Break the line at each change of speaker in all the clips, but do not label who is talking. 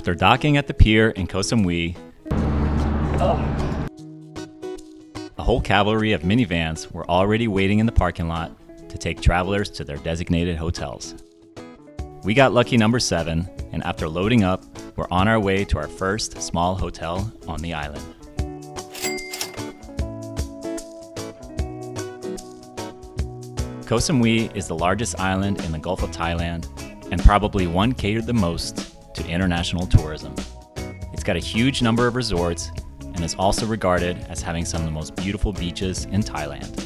After docking at the pier in Koh Samui, a whole cavalry of minivans were already waiting in the parking lot to take travelers to their designated hotels. We got lucky number 7, and after loading up, we're on our way to our first small hotel on the island. Koh Samui is the largest island in the Gulf of Thailand and probably one catered the most to international tourism. It's got a huge number of resorts and is also regarded as having some of the most beautiful beaches in Thailand.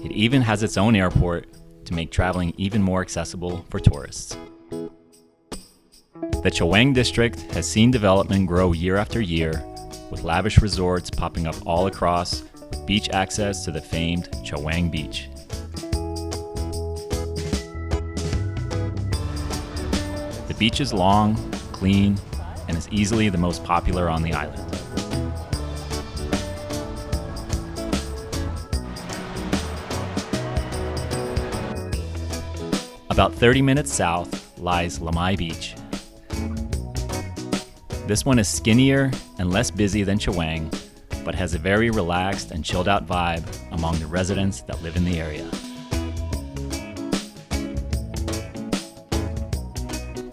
It even has its own airport to make traveling even more accessible for tourists. The Chaweng district has seen development grow year after year, with lavish resorts popping up all across, with beach access to the famed Chaweng Beach. The beach is long, clean, and is easily the most popular on the island. About 30 minutes south lies Lamai Beach. This one is skinnier and less busy than Chaweng, but has a very relaxed and chilled out vibe among the residents that live in the area.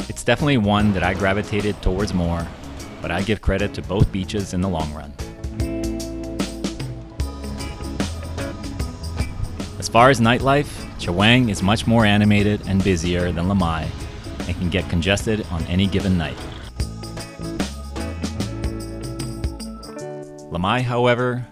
It's definitely one that I gravitated towards more, but I give credit to both beaches in the long run. As far as nightlife, Chaweng is much more animated and busier than Lamai and can get congested on any given night. Lamai, however,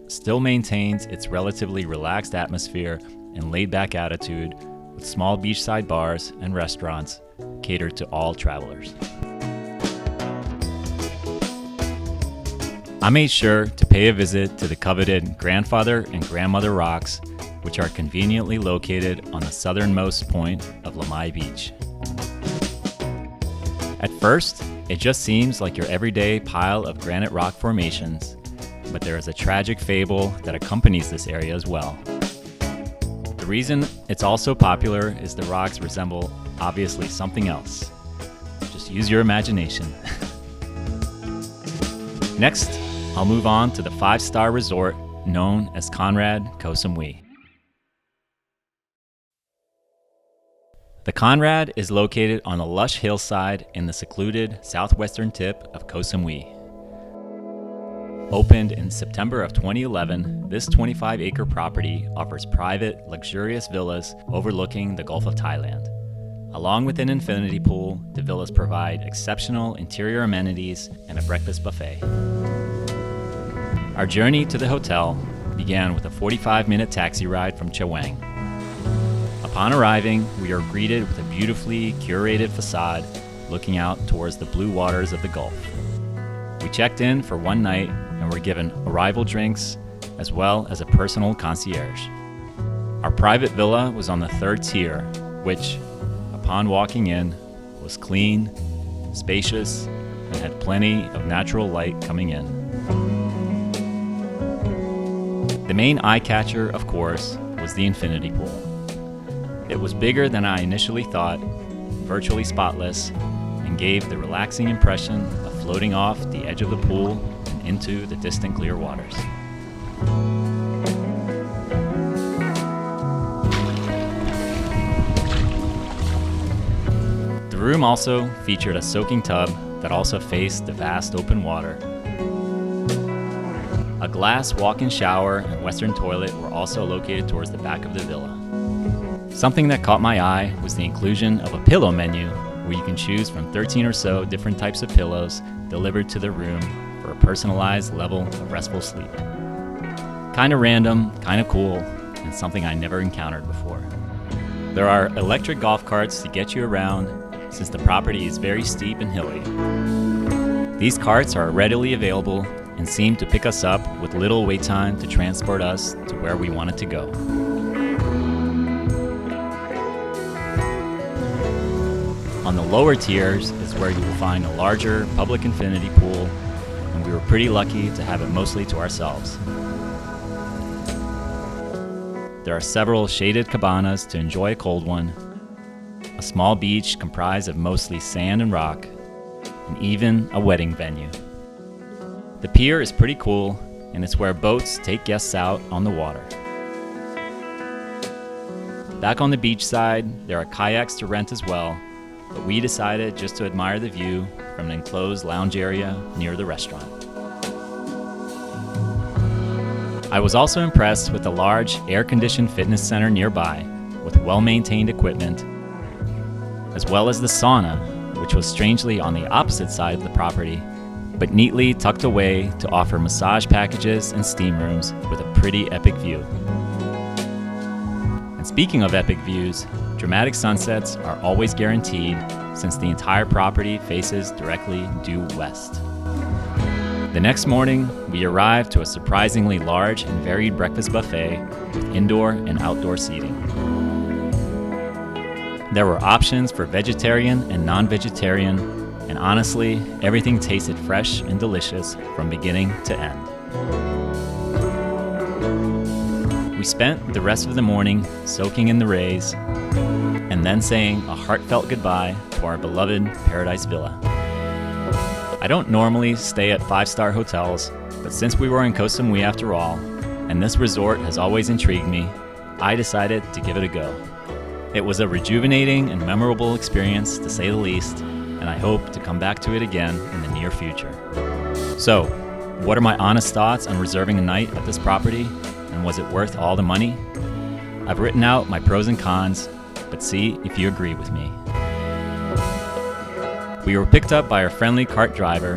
still maintains its relatively relaxed atmosphere and laid-back attitude with small beachside bars and restaurants catered to all travelers. I made sure to pay a visit to the coveted Grandfather and Grandmother Rocks, which are conveniently located on the southernmost point of Lamai Beach. At first, it just seems like your everyday pile of granite rock formations, but there is a tragic fable that accompanies this area as well. The reason it's also popular is the rocks resemble obviously something else. Just use your imagination. Next, I'll move on to the 5-star resort known as Conrad Koh Samui. The Conrad is located on a lush hillside in the secluded southwestern tip of Koh Samui. Opened in September of 2011, this 25-acre property offers private, luxurious villas overlooking the Gulf of Thailand. Along with an infinity pool, the villas provide exceptional interior amenities and a breakfast buffet. Our journey to the hotel began with a 45-minute taxi ride from Chaweng. Upon arriving, we are greeted with a beautifully curated facade looking out towards the blue waters of the Gulf. We checked in for one night and were given arrival drinks as well as a personal concierge. Our private villa was on the 3rd tier, which, upon walking in, was clean, spacious, and had plenty of natural light coming in. The main eye-catcher, of course, was the infinity pool. It was bigger than I initially thought, virtually spotless, and gave the relaxing impression of floating off the edge of the pool and into the distant clear waters. The room also featured a soaking tub that also faced the vast open water. A glass walk-in shower and western toilet were also located towards the back of the villa. Something that caught my eye was the inclusion of a pillow menu where you can choose from 13 or so different types of pillows delivered to the room for a personalized level of restful sleep. Kinda random, kinda cool, and something I never encountered before. There are electric golf carts to get you around since the property is very steep and hilly. These carts are readily available and seem to pick us up with little wait time to transport us to where we wanted to go. On the lower tiers is where you will find a larger public infinity pool, and we were pretty lucky to have it mostly to ourselves. There are several shaded cabanas to enjoy a cold one, a small beach comprised of mostly sand and rock, and even a wedding venue. The pier is pretty cool, and it's where boats take guests out on the water. Back on the beach side, there are kayaks to rent as well, but we decided just to admire the view from an enclosed lounge area near the restaurant. I was also impressed with the large air-conditioned fitness center nearby with well-maintained equipment, as well as the sauna, which was strangely on the opposite side of the property, but neatly tucked away to offer massage packages and steam rooms with a pretty epic view. And speaking of epic views, dramatic sunsets are always guaranteed since the entire property faces directly due west. The next morning, we arrived to a surprisingly large and varied breakfast buffet with indoor and outdoor seating. There were options for vegetarian and non-vegetarian, and honestly, everything tasted fresh and delicious from beginning to end. We spent the rest of the morning soaking in the rays and then saying a heartfelt goodbye to our beloved Paradise Villa. I don't normally stay at 5-star hotels, but since we were in Koh Samui after all, and this resort has always intrigued me, I decided to give it a go. It was a rejuvenating and memorable experience, to say the least, and I hope to come back to it again in the near future. So, what are my honest thoughts on reserving a night at this property, and was it worth all the money? I've written out my pros and cons, but see if you agree with me. We were picked up by our friendly cart driver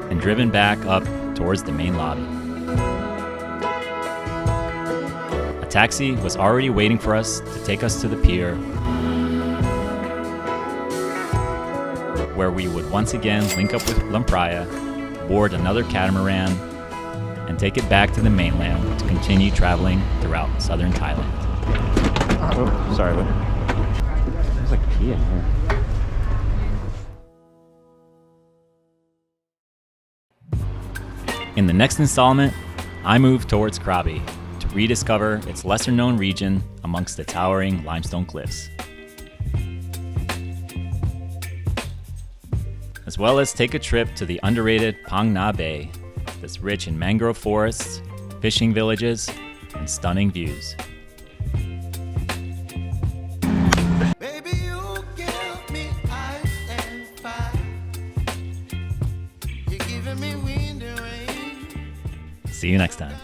and driven back up towards the main lobby. A taxi was already waiting for us to take us to the pier, where we would once again link up with Lampraya, board another catamaran, and take it back to the mainland to continue traveling throughout southern Thailand.
Oh, sorry, but there's like pee in here.
In the next installment, I move towards Krabi to rediscover its lesser-known region amongst the towering limestone cliffs, as well as take a trip to the underrated Phang Nga Bay that's rich in mangrove forests, fishing villages, and stunning views.
Baby, you give me ice and fire. You're giving me wind and rain.
See you next time.